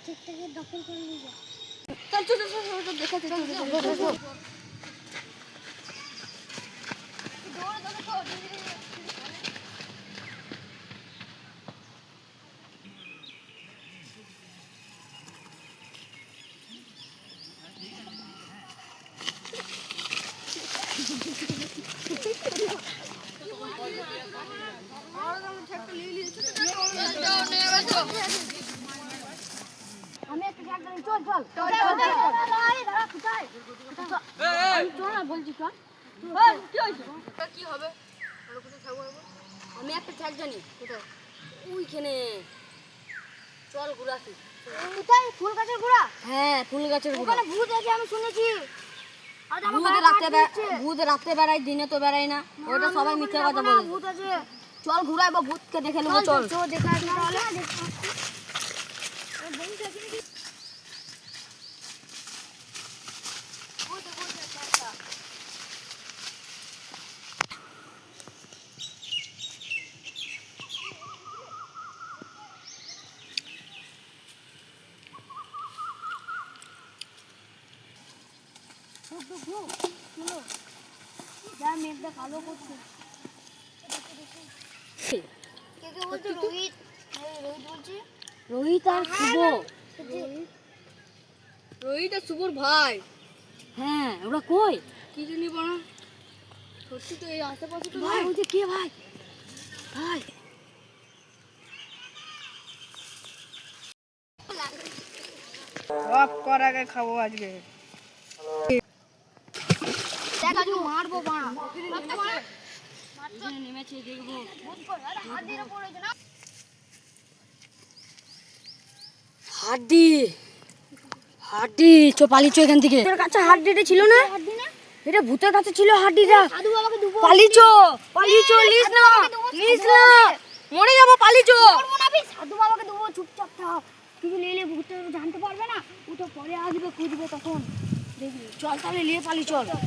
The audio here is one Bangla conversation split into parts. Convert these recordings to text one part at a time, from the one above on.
ঠিকঠাক দখল করে নিয়ে যা। চল চল চল চল দেখাতে চল চল চল দৌড় দৌড় তো আমি একটা ট্যাগ ধরি, চল চল চল কোথায় চল না বলছি চল। কি হয়েছে কি হবে আর কোথায় থাকবো আমি একটা ট্যাগ জানি কোথায় ওইখানে চল ঘুরাছি কোথায়? ফুল গাছের গোড়া? হ্যাঁ ফুল গাছের গোড়া ওখানে ভূত আছে আমি শুনেছি। আর আমার ভূত রাতে বেড়ায় দিনে তো বেড়ায় না ওটা সবাই মিথ্যা কথা বলে ভূত আছে। চল ঘুরাইবো ভূতকে দেখে নেবো চল চল দেখা না তাহলে মেঘটা কালো করছে। কে কে বলছে? রোহিত। রোহিত বলছি। রোহিত আর শুভ রোহিত আর শুভর ভাই হ্যাঁ ওরা কই কি জানি বলো সত্যি তো এই আশেপাশে তো ভাই বলছে কে ভাই? ভাই সব কর আগে খাবো আজকে দেখ আজ মারবো বাড়া। নেমেছে দেখবো হাত দিয়ে পড়েছে না। হাড্ডি হাড্ডি চো পালিচো এখান থেকে তোর কাছে হাড্ডিটা ছিল না এটা ভূতের কাছে ছিল হাড্ডিটা সাধু বাবাকে দুবো। পালিচো পালিচো লিস না মরে যাবো পালিচো করবো না, সাধু বাবাকে দুবো, চুপচাপ থাক। কিছু নিলে ভূত জানতে পারবে না, ও তো পরে আসবে খুঁজবে তখন দেখবি। চল তাহলে নিয়ে পালি চল না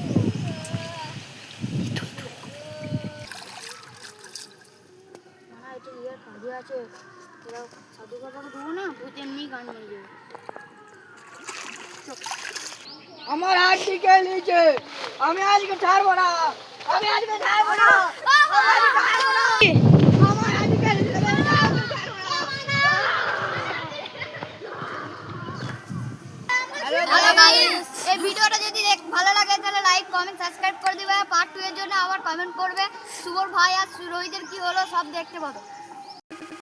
এটা ইয়ার কাজে আছে। তোরা সাধু বাবাকে দুবো না, ভূত এমনি গান মেরে যাবে। আমার হাড্ডি কে নিয়েছে আমি আজকে ছাড়বো না আমি আজকে ছাড়বো না আমার হাড্ডি কে নিয়েছে হ্যালো গাইস, এই ভিডিওটা যদি ভালো লাগে তাহলে লাইক কমেন্ট সাবস্ক্রাইব করে দিবে। পার্ট 2 এর জন্য আবার কমেন্ট করবে। শুভর ভাই আর রোহিতের কি হলো সব দেখতে পাবে।